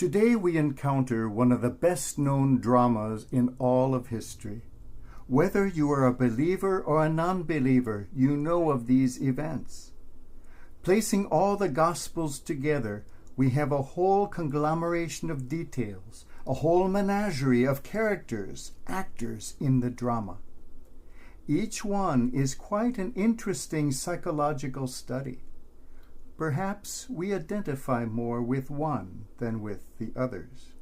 Today we encounter one of the best-known dramas in all of history. Whether you are a believer or a non-believer, you know of these events. Placing all the Gospels together, we have a whole conglomeration of details, a whole menagerie of characters, actors in the drama. Each one is quite an interesting psychological study. Perhaps we identify more with one than with the others.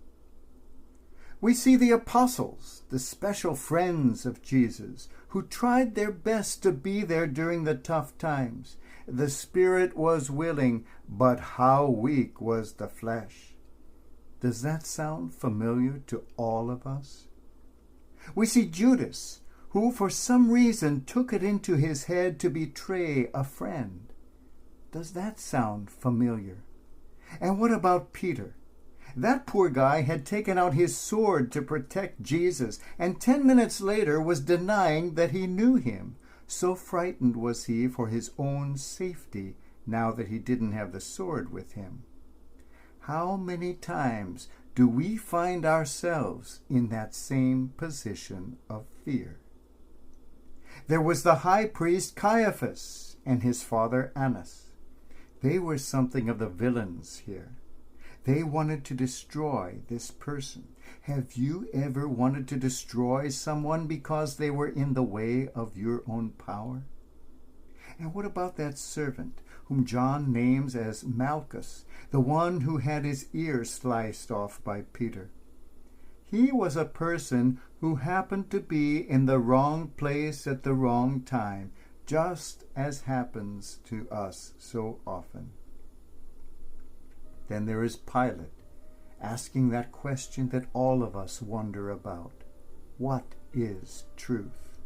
We see the apostles, the special friends of Jesus, who tried their best to be there during the tough times. The spirit was willing, but how weak was the flesh. Does that sound familiar to all of us? We see Judas, who for some reason took it into his head to betray a friend. Does that sound familiar? And what about Peter? That poor guy had taken out his sword to protect Jesus, and 10 minutes later was denying that he knew him. So frightened was he for his own safety now that he didn't have the sword with him. How many times do we find ourselves in that same position of fear? There was the high priest Caiaphas and his father Annas. They were something of the villains here. They wanted to destroy this person. Have you ever wanted to destroy someone because they were in the way of your own power? And what about that servant whom John names as Malchus, the one who had his ear sliced off by Peter? He was a person who happened to be in the wrong place at the wrong time, just as happens to us so often. Then there is Pilate, asking that question that all of us wonder about. What is truth?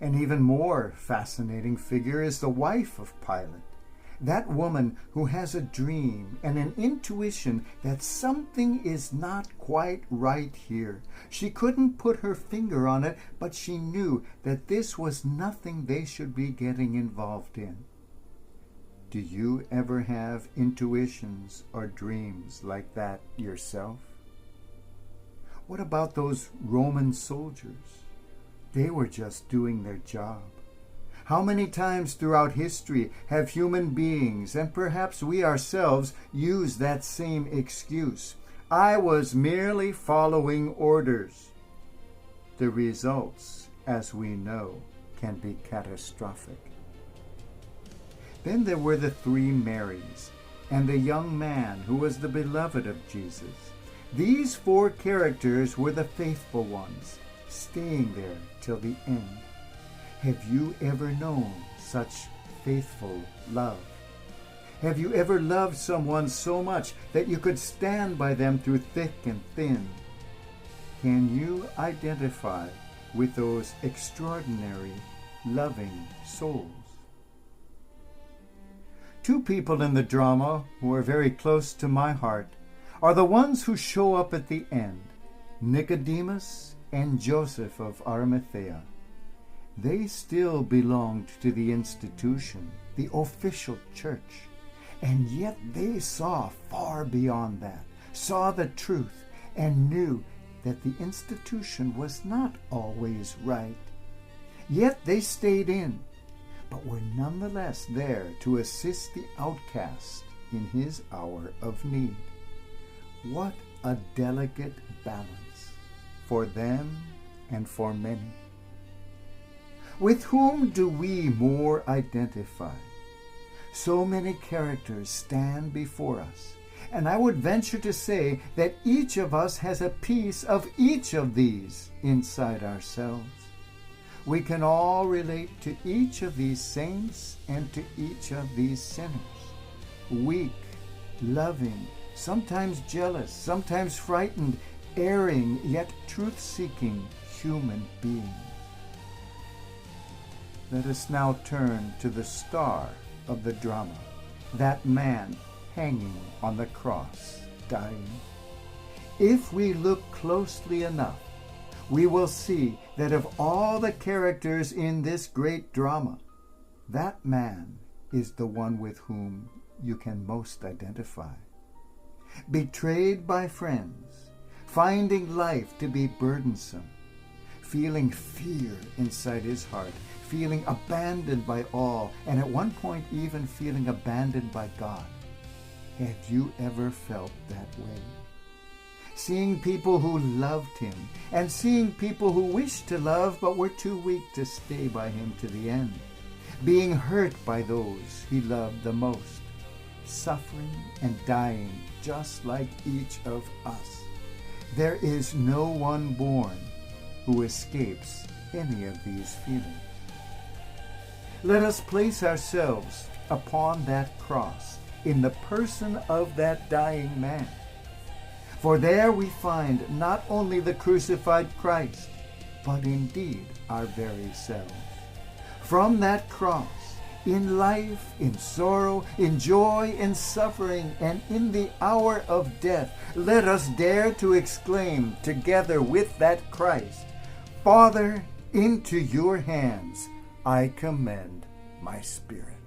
An even more fascinating figure is the wife of Pilate, that woman who has a dream and an intuition that something is not quite right here. She couldn't put her finger on it, but she knew that this was nothing they should be getting involved in. Do you ever have intuitions or dreams like that yourself? What about those Roman soldiers? They were just doing their job. How many times throughout history have human beings, and perhaps we ourselves, used that same excuse? I was merely following orders. The results, as we know, can be catastrophic. Then there were the 3 Marys, and the young man who was the beloved of Jesus. These 4 characters were the faithful ones, staying there till the end. Have you ever known such faithful love? Have you ever loved someone so much that you could stand by them through thick and thin? Can you identify with those extraordinary, loving souls? 2 people in the drama who are very close to my heart are the ones who show up at the end, Nicodemus and Joseph of Arimathea. They still belonged to the institution, the official church, and yet they saw far beyond that, saw the truth, and knew that the institution was not always right. Yet they stayed in, but were nonetheless there to assist the outcast in his hour of need. What a delicate balance for them and for many. With whom do we more identify? So many characters stand before us, and I would venture to say that each of us has a piece of each of these inside ourselves. We can all relate to each of these saints and to each of these sinners. Weak, loving, sometimes jealous, sometimes frightened, erring, yet truth-seeking human beings. Let us now turn to the star of the drama, that man hanging on the cross, dying. If we look closely enough, we will see that of all the characters in this great drama, that man is the one with whom you can most identify. betrayed by friends, finding life to be burdensome, feeling fear inside his heart, feeling abandoned by all, and at one point even feeling abandoned by God. Have you ever felt that way? Seeing people who loved him, and seeing people who wished to love but were too weak to stay by him to the end. Being hurt by those he loved the most, suffering and dying just like each of us. There is no one born who escapes any of these feelings. Let us place ourselves upon that cross in the person of that dying man. For there we find not only the crucified Christ, but indeed our very selves. From that cross, in life, in sorrow, in joy, in suffering, and in the hour of death, let us dare to exclaim together with that Christ, Father, into your hands I commend my spirit.